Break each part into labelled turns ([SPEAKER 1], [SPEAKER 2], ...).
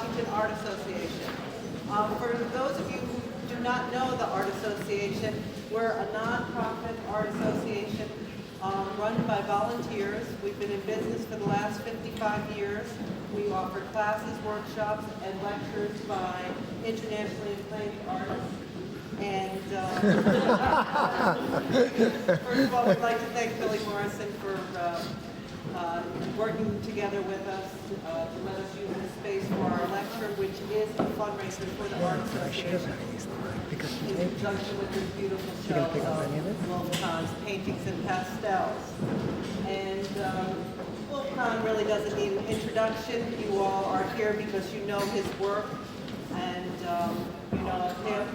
[SPEAKER 1] Washington Art Association. For those of you who do not know the Art Association, we're a nonprofit art association run by volunteers. We've been in business for the last 55 years. We offer classes, workshops, and lectures by internationally acclaimed artists. And first of all, we'd like to thank Billy Morrison for working together with us to let us use this space for our lecture, which is a fundraiser for the Art Association in conjunction with this beautiful show of Kahn's paintings and pastels. And Kahn really doesn't need an introduction. You all are here because you know his work and you know him.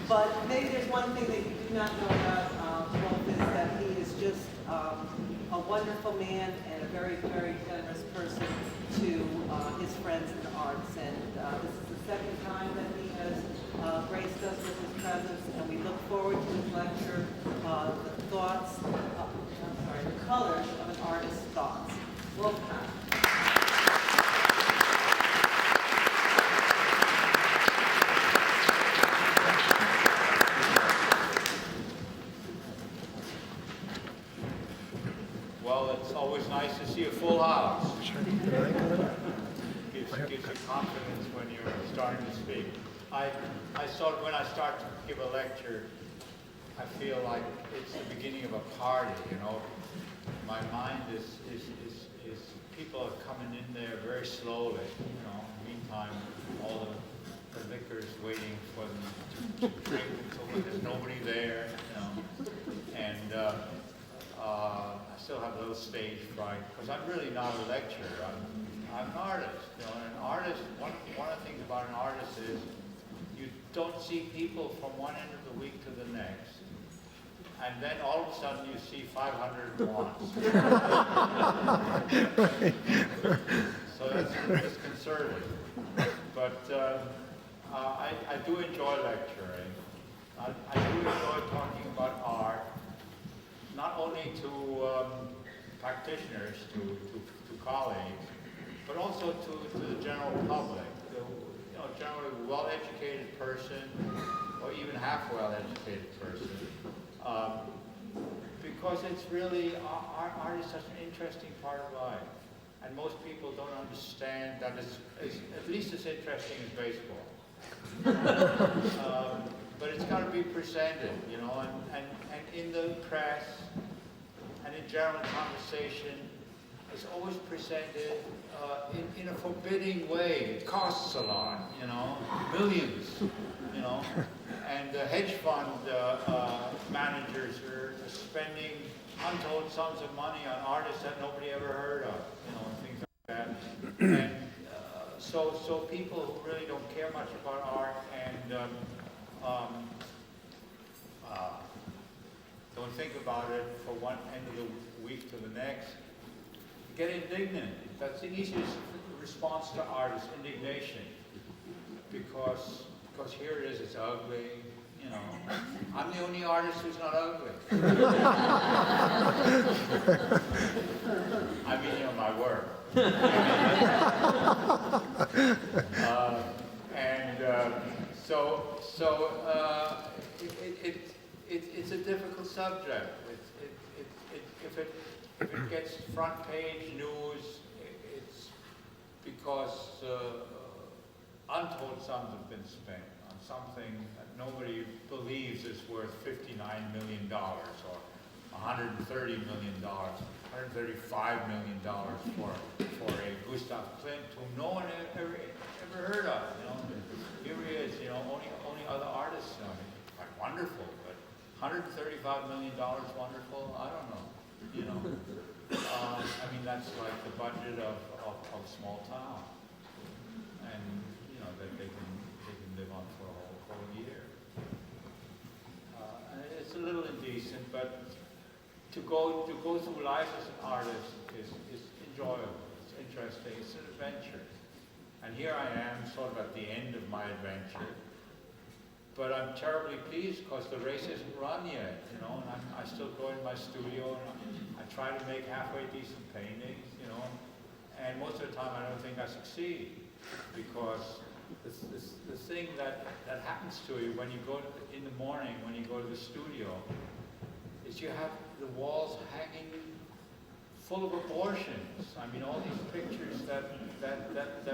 [SPEAKER 1] But maybe there's one thing that you do not know about Wolf is that he is just a wonderful man and a very, very generous person to his friends in the arts. And this is the second time that he has graced us with his presence, and we look forward to his lecture, the colors of an artist's thoughts. Wolf Kahn.
[SPEAKER 2] Well, it's always nice to see a full house. Gives you confidence when you're starting to speak. When I start to give a lecture, I feel like it's the beginning of a party, you know. My mind is people are coming in there very slowly, you know. Meantime, all the liquor's waiting for them to drink until there's nobody there, you know. And I still have a little stage fright because I'm really not a lecturer. I'm an artist, you know. And an artist, one of the things about an artist is you don't see people from one end of the week to the next. And then all of a sudden you see 500 at once. So that's disconcerting. But I do enjoy lecturing. I do enjoy talking about art, not only to practitioners, to colleagues, but also to the general public. You know, generally well-educated person, or even half well-educated person. Because it's really, art is such an interesting part of life. And most people don't understand that it's at least as interesting as baseball. But it's got to be presented, you know, and in the press and in general conversation, it's always presented in a forbidding way. It costs a lot, you know, millions, you know. And the hedge fund managers are spending untold sums of money on artists that nobody ever heard of, you know, and things like that. And so people who really don't care much about art and don't think about it for one end of the week to the next, get indignant. That's the easiest response to art is indignation. Because here it is, it's ugly, you know. I'm the only artist who's not ugly. I mean, you know, my work. It's a difficult subject. If it gets front page news, it's because untold sums have been spent on something that nobody believes is worth $59 million or $130 million, $135 million for a Gustav Klimt whom no one ever heard of. You know, here he is. You know, only other artists know him. Quite wonderful, but $135 million wonderful. I don't know. You know, I mean that's like the budget of a small town, and you know that they can live on for a whole year. And it's a little indecent, but to go through life as an artist is enjoyable. It's interesting. It's an adventure. And here I am, sort of at the end of my adventure. But I'm terribly pleased because the race isn't run yet, you know, and I still go in my studio and I try to make halfway decent paintings, you know, And most of the time I don't think I succeed, because the thing that happens to you when you go in the morning, when you go to the studio, is you have the walls hanging full of abortions. I mean, all these pictures that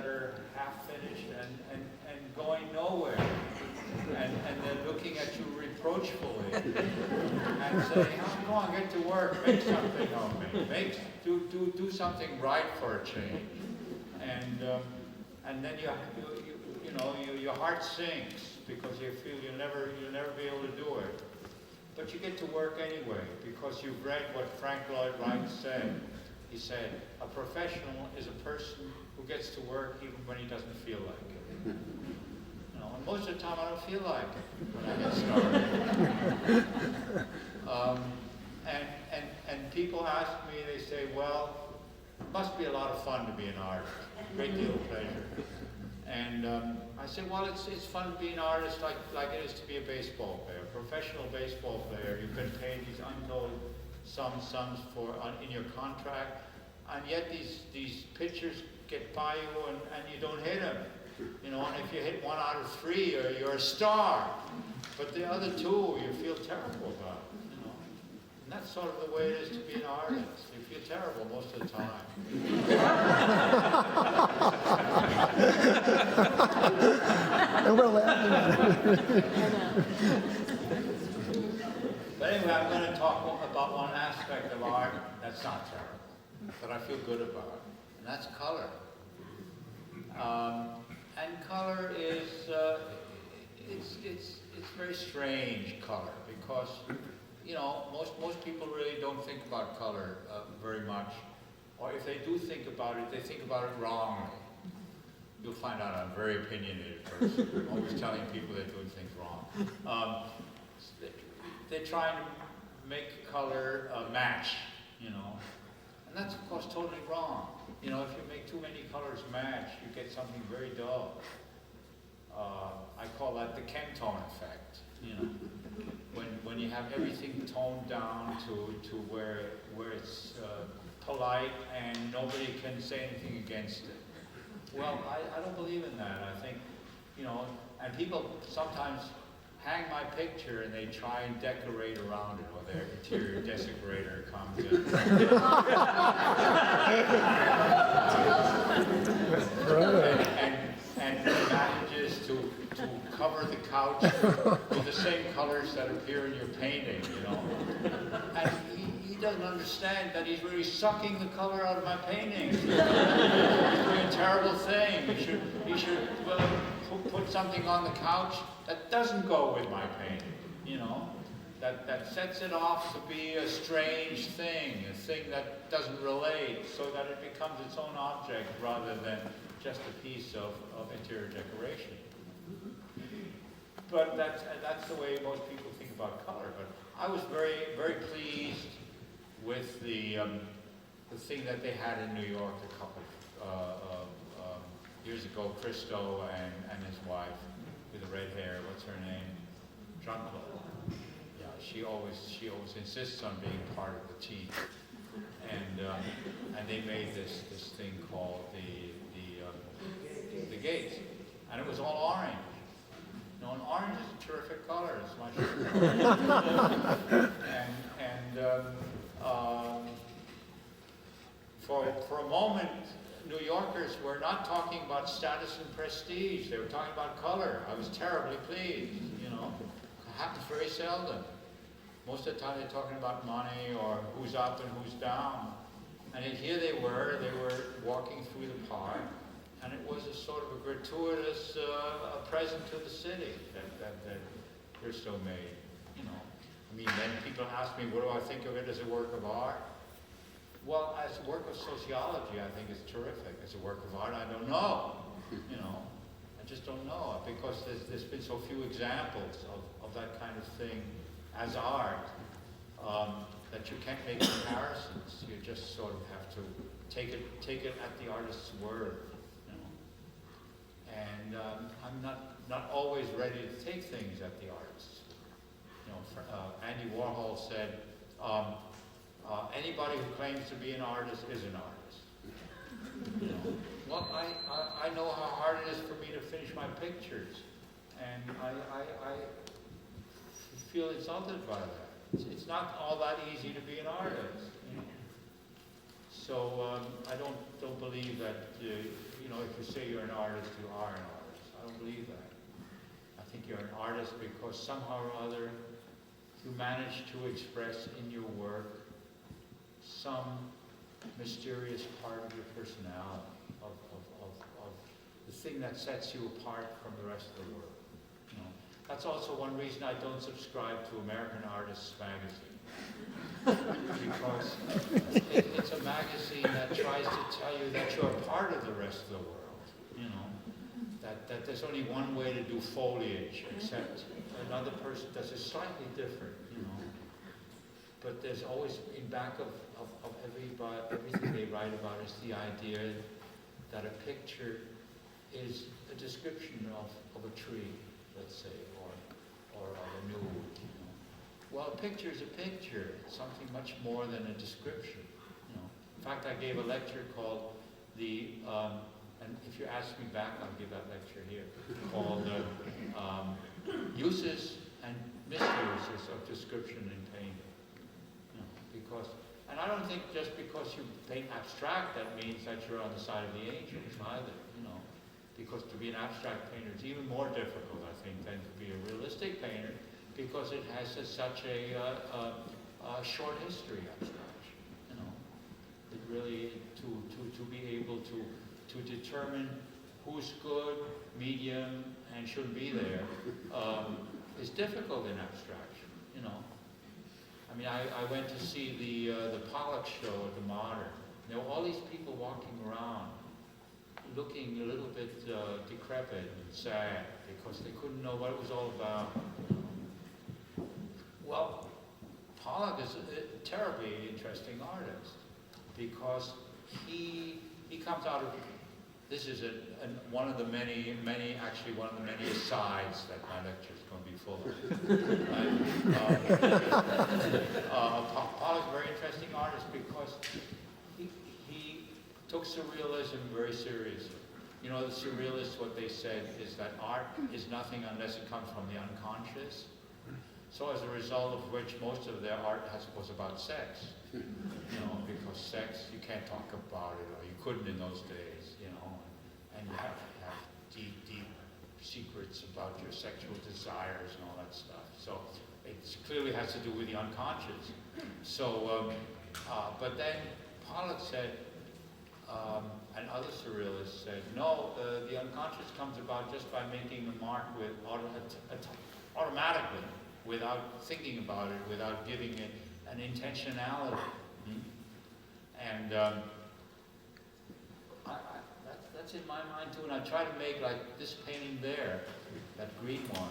[SPEAKER 2] are half finished and going nowhere. And they're looking at you reproachfully and saying, oh, come on, get to work, make something of me. Do something right for a change. And then your heart sinks because you feel you'll never be able to do it. But you get to work anyway, because you've read what Frank Lloyd Wright said. He said, a professional is a person who gets to work even when he doesn't feel like it. You know, and most of the time I don't feel like it when I get started. And people ask me, they say, well, it must be a lot of fun to be an artist, a great deal of pleasure. And I said, well, it's fun to be an artist like it is to be a baseball player, a professional baseball player. You've been paid these untold sums in your contract, and yet these pitchers get by you and you don't hit them. You know, and if you hit 1 out of 3, you're a star. But the other 2, you feel terrible about. And that's sort of the way it is to be an artist. You feel terrible most of the time.
[SPEAKER 3] And we're laughing at it.
[SPEAKER 2] But anyway, I'm going to talk about one aspect of art that's not terrible, that I feel good about, and that's color. And color is, it's very strange, color, because you know, most people really don't think about color very much. Or if they do think about it, they think about it wrongly. You'll find out I'm a very opinionated person. I'm always telling people they're doing things wrong. They're trying to make color match, you know. And that's, of course, totally wrong. You know, if you make too many colors match, you get something very dull. I call that the Ken tone effect, you know. When you have everything toned down to where it's polite and nobody can say anything against it. Well, I don't believe in that. I think, you know, and people sometimes hang my picture and they try and decorate around it, or their interior decorator comes in. and manages to cover the couch with the same colors that appear in your painting, you know. And he doesn't understand that he's really sucking the color out of my painting. He's doing a terrible thing. He should put something on the couch that doesn't go with my painting, you know. That sets it off to be a strange thing, a thing that doesn't relate, so that it becomes its own object rather than just a piece of interior decoration. But that's the way most people think about color. But I was very, very pleased with the thing that they had in New York a couple years ago. Christo and his wife with the red hair. What's her name? Drunkle. Yeah, she always insists on being part of the team. And they made this thing called the gates, and it was all orange. You know, and orange is a terrific color. It's my favorite. For a moment, New Yorkers were not talking about status and prestige. They were talking about color. I was terribly pleased. You know, it happens very seldom. Most of the time, they're talking about money or who's up and who's down. And here they were walking through the park. And it was a sort of a gratuitous present to the city that Christo made, you know. I mean, then people ask me, what do I think of it as a work of art? Well, as a work of sociology, I think it's terrific. As a work of art, I don't know, you know. I just don't know, because there's been so few examples of that kind of thing as art that you can't make comparisons. You just sort of have to take it at the artist's word. And I'm not always ready to take things at the artist. You know, Andy Warhol said, anybody who claims to be an artist is an artist. You know? Well, I know how hard it is for me to finish my pictures, and I feel insulted by that. It's not all that easy to be an artist. You know? So I don't believe that you know, if you say you're an artist, you are an artist. I don't believe that. I think you're an artist because somehow or other you manage to express in your work some mysterious part of your personality, of the thing that sets you apart from the rest of the world. You know? That's also one reason I don't subscribe to American Artists magazine. Because it's a magazine that tries to tell you that you're a part of the rest of the world. You know, that there's only one way to do foliage, except another person does it slightly different. You know, but there's always in back of everything they write about is the idea that a picture is a description of a tree, let's say, or of a nude. You know. Well, a picture is a picture. It's something much more than a description. You know. In fact, I gave a lecture called and if you ask me back, I'll give that lecture here, called Uses and Misuses of Description in Painting. You know, because, and I don't think just because you paint abstract, that means that you're on the side of the angels either, you know. Because to be an abstract painter is even more difficult, I think, than to be a realistic painter, because it has such a short history, abstraction, you know. It really, to be able to determine who's good, medium, and shouldn't be there, is difficult in abstraction, you know. I mean, I went to see the Pollock show at the Modern. There were all these people walking around, looking a little bit decrepit and sad, because they couldn't know what it was all about. Well, Pollock is a terribly interesting artist, because he comes out of, this is one of the many asides that my lecture is going to be full of. Pollock's a very interesting artist because he took surrealism very seriously. You know, the surrealists, what they said is that art is nothing unless it comes from the unconscious. So as a result of which most of their art was about sex. You know, because sex, you can't talk about it, or you couldn't in those days, you know. And you have to have deep, deep secrets about your sexual desires and all that stuff. So it clearly has to do with the unconscious. So, but then Pollock said, and other surrealists said, no, the unconscious comes about just by making the mark with automatically, without thinking about it, without giving it an intentionality. And that's in my mind too, and I try to make, like this painting there, that green one,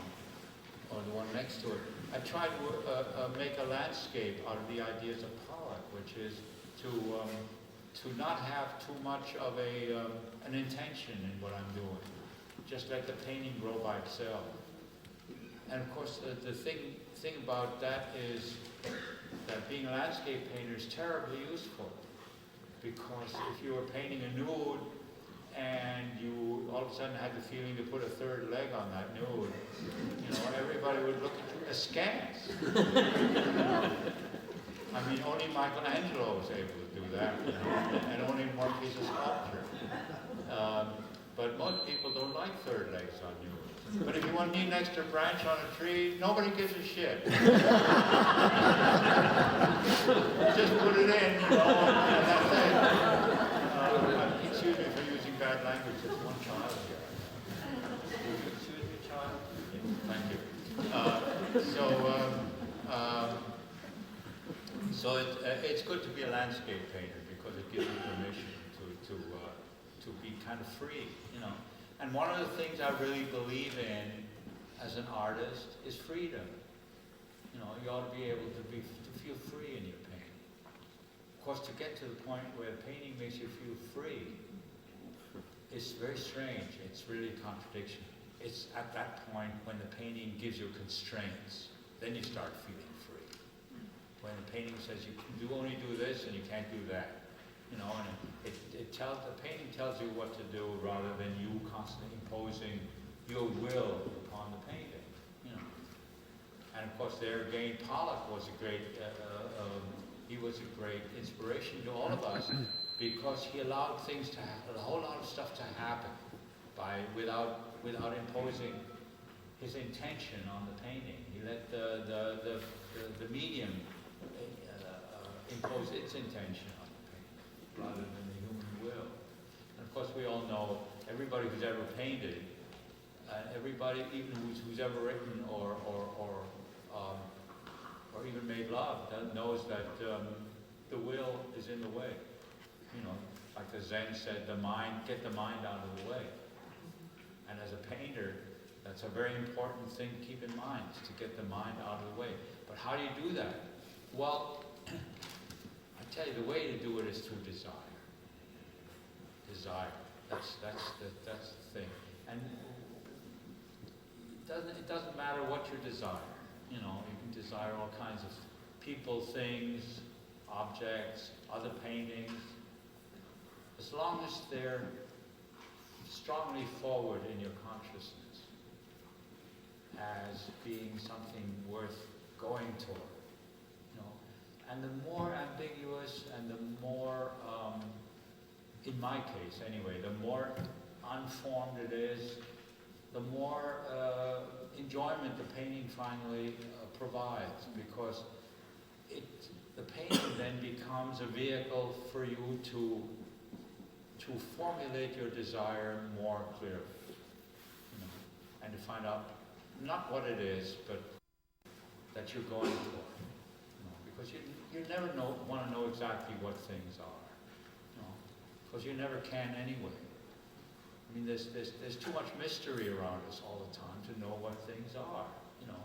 [SPEAKER 2] or the one next to it, I try to make a landscape out of the ideas of Pollock, which is to not have too much of an intention in what I'm doing. Just let the painting grow by itself. And of course, the thing about that is that being a landscape painter is terribly useful, because if you were painting a nude and you all of a sudden had the feeling to put a third leg on that nude, you know, everybody would look at you askance. I mean, only Michelangelo was able to do that, you know, and only in one piece of sculpture. But most people don't like third legs on nudes. But if you want to need an extra branch on a tree, nobody gives a shit. You just put it in, you know, and that's it. Excuse me for using bad language. There's one child here. Excuse me, child. Yeah, thank you. So it's good to be a landscape painter because it gives you permission to be kind of free, you know. And one of the things I really believe in as an artist is freedom. You know, you ought to be able to feel free in your painting. Of course, to get to the point where painting makes you feel free is very strange. It's really a contradiction. It's at that point when the painting gives you constraints, then you start feeling free. When the painting says you can only do this and you can't do that, you know, and the painting tells you what to do rather than you constantly imposing your will upon the painting, you know. And of course, there again, Pollock was a great, he was a great inspiration to all of us because he allowed things to happen, a whole lot of stuff to happen without imposing his intention on the painting. He let the medium impose its intention on the painting rather than the human will. And of course, we all know everybody who's ever painted, everybody even who's ever written or even made love knows that the will is in the way. You know, like the Zen said, get the mind out of the way. And as a painter, that's a very important thing to keep in mind, is to get the mind out of the way. But how do you do that? Well, I tell you, the way to do it is through desire. Desire. That's the thing. And it doesn't matter what you desire. You know, you can desire all kinds of people, things, objects, other paintings, as long as they're strongly forward in your consciousness as being something worth going toward. You know, and the more ambiguous and the more, in my case anyway, the more unformed it is, the more enjoyment the painting finally provides, because the painting then becomes a vehicle for you to formulate your desire more clearly, you know, and to find out not what it is, but that you're going for, you know, because you never want to know exactly what things are, you know, because you never can anyway. I mean, there's too much mystery around us all the time to know what things are, you know.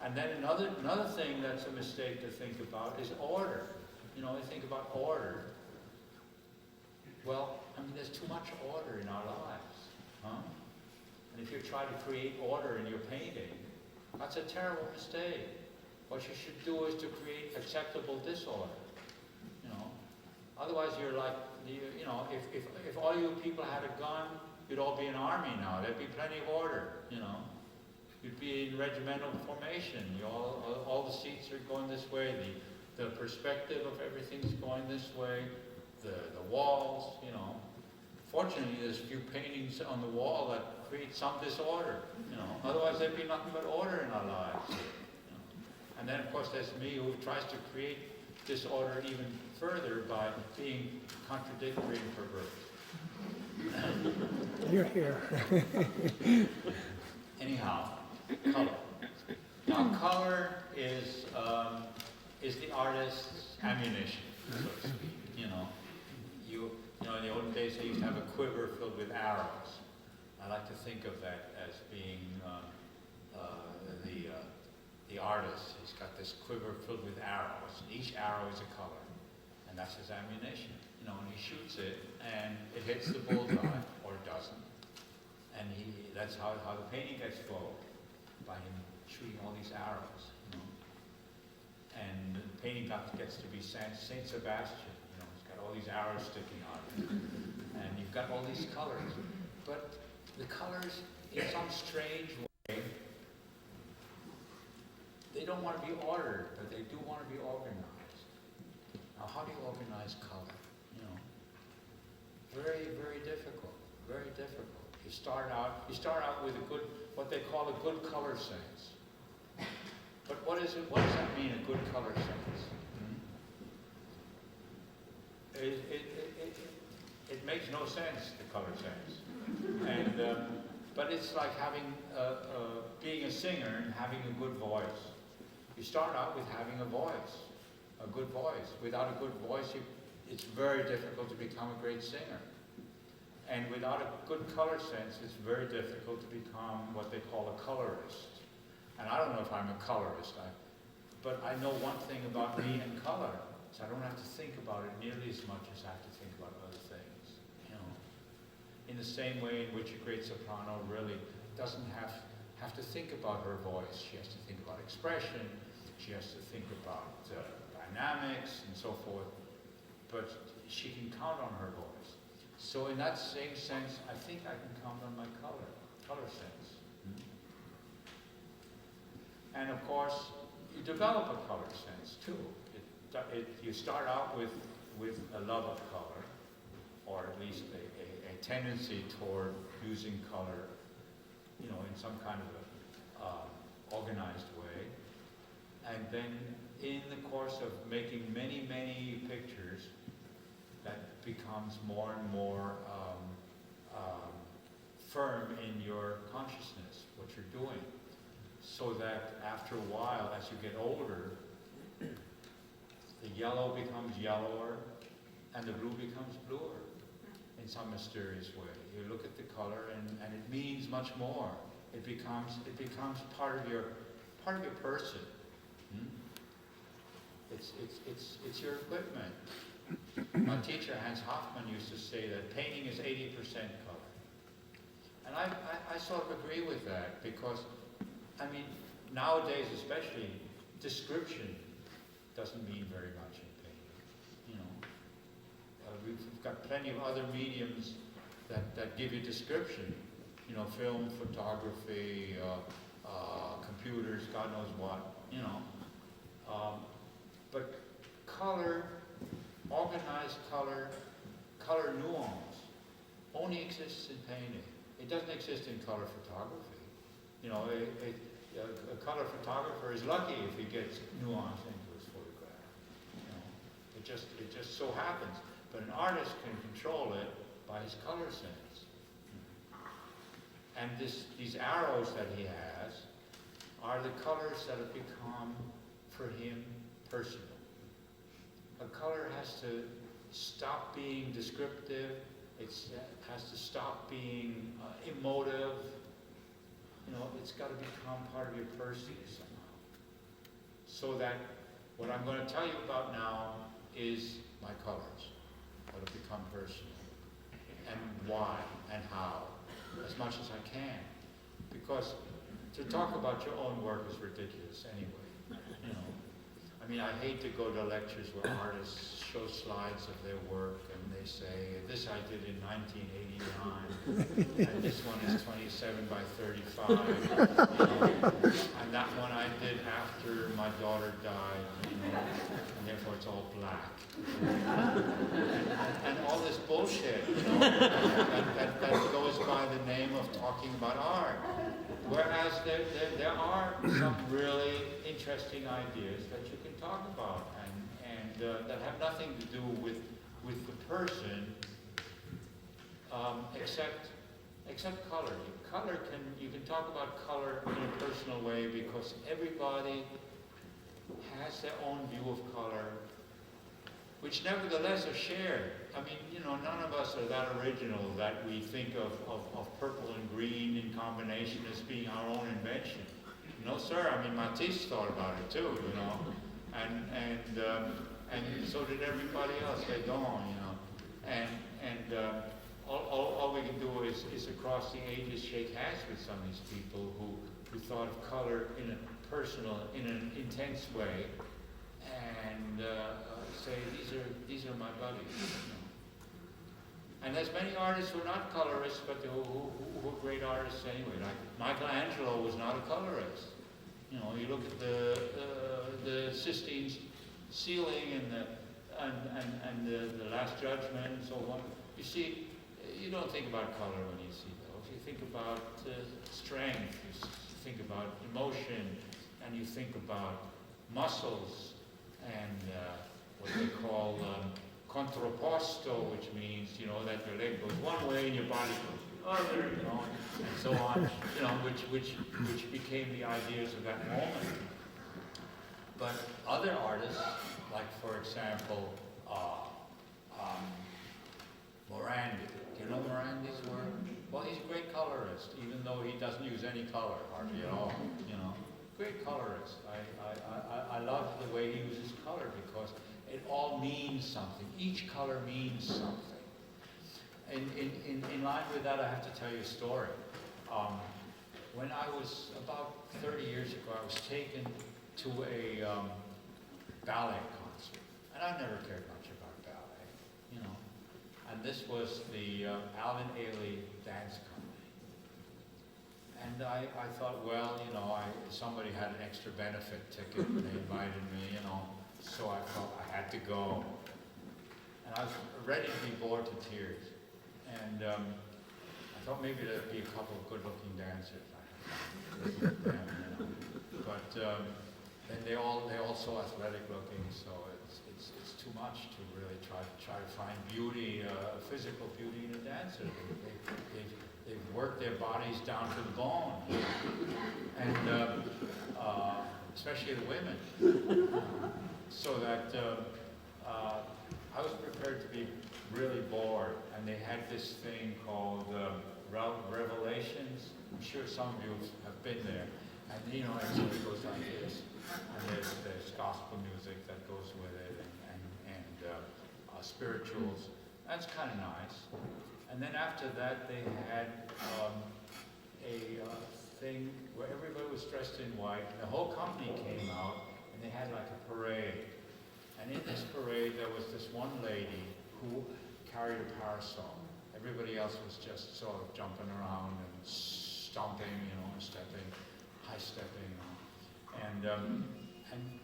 [SPEAKER 2] And then another thing that's a mistake to think about is order. You know, you think about order. Well, I mean, there's too much order in our lives, huh? And if you try to create order in your painting, that's a terrible mistake. What you should do is to create acceptable disorder, you know. Otherwise, you're like, you know, if all you people had a gun, you'd all be an army now. There'd be plenty of order, you know. You'd be in regimental formation. All the seats are going this way. The perspective of everything's going this way. The walls, you know. Fortunately, there's a few paintings on the wall that create some disorder, you know. Otherwise, there'd be nothing but order in our lives. You know? And then, of course, there's me who tries to create disorder even further by being contradictory and perverse.
[SPEAKER 3] You're here.
[SPEAKER 2] Anyhow, color. Now, color is the artist's ammunition, so to speak. You know, in the olden days they used to have a quiver filled with arrows. I like to think of that as being the artist. He's got this quiver filled with arrows. Each arrow is a color, and that's his ammunition. You know, and he shoots it, and it hits the bullseye, or it doesn't. And that's how the painting gets flowed, by him shooting all these arrows. You know, and the painting gets to be Saint Sebastian. You know, he's got all these arrows sticking out of it, and you've got all these colors. But the colors, in some strange way, they don't want to be ordered, but they do want to be organized. Now, how do you organize color? You know, very, very difficult. Very difficult. You start out with what they call a good color sense. But what does that mean, a good color sense? It makes no sense, the color sense. And but it's like being a singer and having a good voice. You start out with having a voice, a good voice. Without a good voice, it's very difficult to become a great singer. And without a good color sense, it's very difficult to become what they call a colorist. And I don't know if I'm a colorist, but I know one thing about me and color, so I don't have to think about it nearly as much as I have to think about other things. You know, in the same way in which a great soprano really doesn't have to think about her voice. She has to think about expression. She has to think about dynamics and so forth. But she can count on her voice. So in that same sense, I think I can count on my color sense. And of course, you develop a color sense too. You start out with a love of color, or at least a tendency toward using color, in some kind of a organized way. And then in the course of making many, many pictures, that becomes more and more firm in your consciousness, what you're doing. So that after a while, as you get older, the yellow becomes yellower and the blue becomes bluer in some mysterious way. You look at the color and it means much more. It becomes part of your person. It's your equipment. My teacher Hans Hofmann used to say that painting is 80% color. And I sort of agree with that, because I mean, nowadays especially, description doesn't mean very much in painting. We've got plenty of other mediums that give you description. Film, photography, computers, God knows what. But color, organized color, color nuance only exists in painting. It doesn't exist in color photography. A color photographer is lucky if he gets nuance into his photograph. It just so happens. But an artist can control it by his color sense. And these arrows that he has are the colors that have become, for him, personal. A color has to stop being descriptive. It has to stop being emotive. It's got to become part of your person somehow. So that what I'm going to tell you about now is my colors, that have become personal, and why and how, as much as I can. Because to talk about your own work is ridiculous anyway. I mean, I hate to go to lectures where artists show slides of their work and they say, this I did in 1989, and this one is 27 by 35, and that one I did after my daughter died, and therefore it's all black. And all this bullshit, that goes by the name of talking about art. Whereas there are some really interesting ideas that you can talk about, and that have nothing to do with the person, except color. You can talk about color in a personal way, because everybody has their own view of color, which nevertheless are shared. I mean, none of us are that original that we think of purple and green in combination as being our own invention. No, sir. I mean, Matisse thought about it too, and so did everybody else. They don't, and all we can do is across the ages shake hands with some of these people who thought of color in a personal, in an intense way, and say these are my buddies. And there's many artists who are not colorists, but who are great artists anyway. Like Michelangelo was not a colorist. You look at the Sistine ceiling and the Last Judgment and so on. You see, you don't think about color when you see those. You think about strength. You think about emotion, and you think about muscles and what they call contrapposto, which means, that your leg goes one way and your body goes the other, and so on, which became the ideas of that moment. But other artists, like for example, Morandi. Do you know Morandi's work? Well, he's a great colorist, even though he doesn't use any color hardly at all. Great colorist. I love the way he uses color, because it all means something. Each color means something. In line with that, I have to tell you a story. When I was about 30 years ago, I was taken to a ballet concert. And I never cared much about ballet. and this was the Alvin Ailey Dance Company. And I thought, well, you know, somebody had an extra benefit ticket and they invited me, you know, so I felt I had to go. And I was ready to be bored to tears. And I thought maybe there'd be a couple of good-looking dancers. But then they all so athletic looking, so it's too much to really try to find beauty, physical beauty in a dancer. They've worked their bodies down to the bone, and especially the women, so that I was prepared to be really bored. And they had this thing called Revelations. I'm sure some of you have been there. And you know, it goes like this. And there's gospel music that goes with it, and spirituals. That's kind of nice. And then after that, they had a thing where everybody was dressed in white. And the whole company came out, and they had like a parade. And in this parade, there was this one lady who carried a parasol. Everybody else was just sort of jumping around and stomping, you know, and stepping, high stepping. And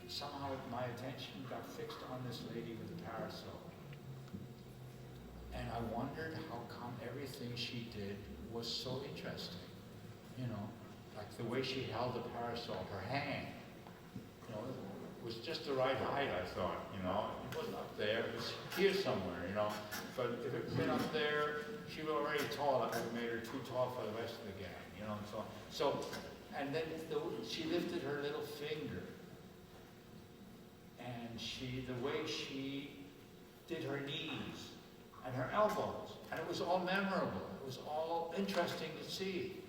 [SPEAKER 2] somehow my attention got fixed on this lady with the parasol. And I wondered how come everything she did was so interesting. You know, like the way she held the parasol, her hand, you know, was just the right height, I thought, you know. It wasn't up there, it was here somewhere, you know. But if it had been up there, she was already tall. I would have made her too tall for the rest of the gang, you know, and so on. So, and then she lifted her little finger. And the way she did her knees and her elbows, and it was all memorable. It was all interesting to see.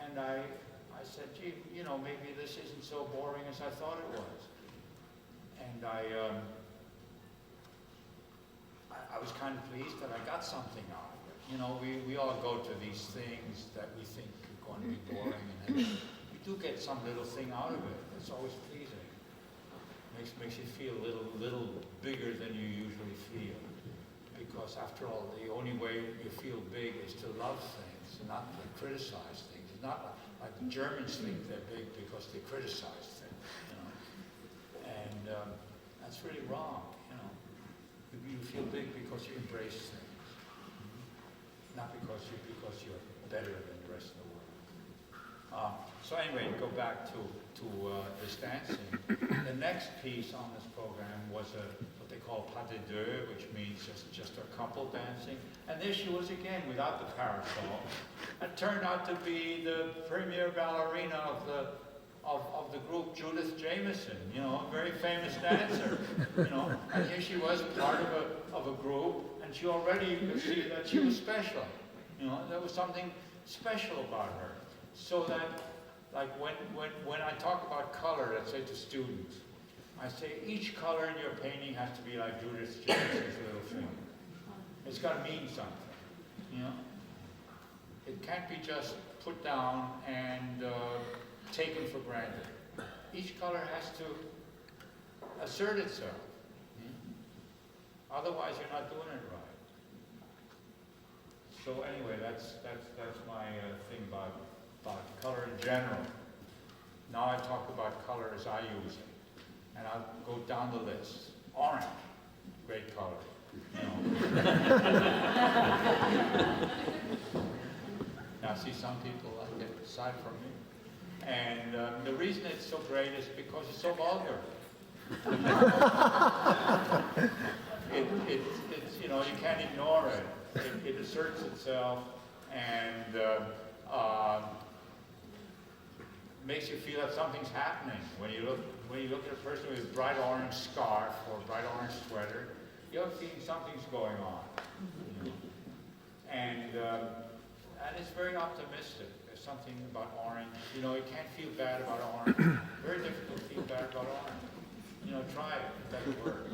[SPEAKER 2] And I said, gee, you know, maybe this isn't so boring as I thought it was. And I was kind of pleased that I got something out of it. You know, we all go to these things that we think are going to be boring, and then we do get some little thing out of it. It's always pleasing. Makes you feel a little bigger than you usually feel. Because after all, the only way you feel big is to love things, not to criticize things. It's not like the Germans think they're big because they criticize things, you know. And that's really wrong, you know. You feel big because you embrace things, not because you're better than the rest of the world. So anyway, to go back to this dancing, the next piece on this program was what they call pas de deux, which means just a couple dancing. And there she was again without the parasol. It turned out to be the premier ballerina of the group, Judith Jameson, you know, a very famous dancer, you know. And here she was part of a group, and she already could see that she was special. You know, there was something special about her. So that, like when I talk about color, let's say to students, I say each color in your painting has to be like Judith Jameson's little finger. It's got to mean something, you know. It can't be just put down and taken for granted. Each color has to assert itself. Otherwise, you're not doing it right. So anyway, that's my thing about color in general. Now I talk about color as I use it. And I'll go down the list. Orange, great color. You know. Now see, some people like it, aside from me. And the reason it's so great is because it's so vulgar. It's you know, you can't ignore it. It asserts itself and makes you feel that something's happening. When you look at a person with a bright orange scarf or a bright orange sweater, you're feeling something's going on. And it's very optimistic. There's something about orange. You know, you can't feel bad about orange. Very difficult to feel bad about orange. You know, try it. It doesn't work.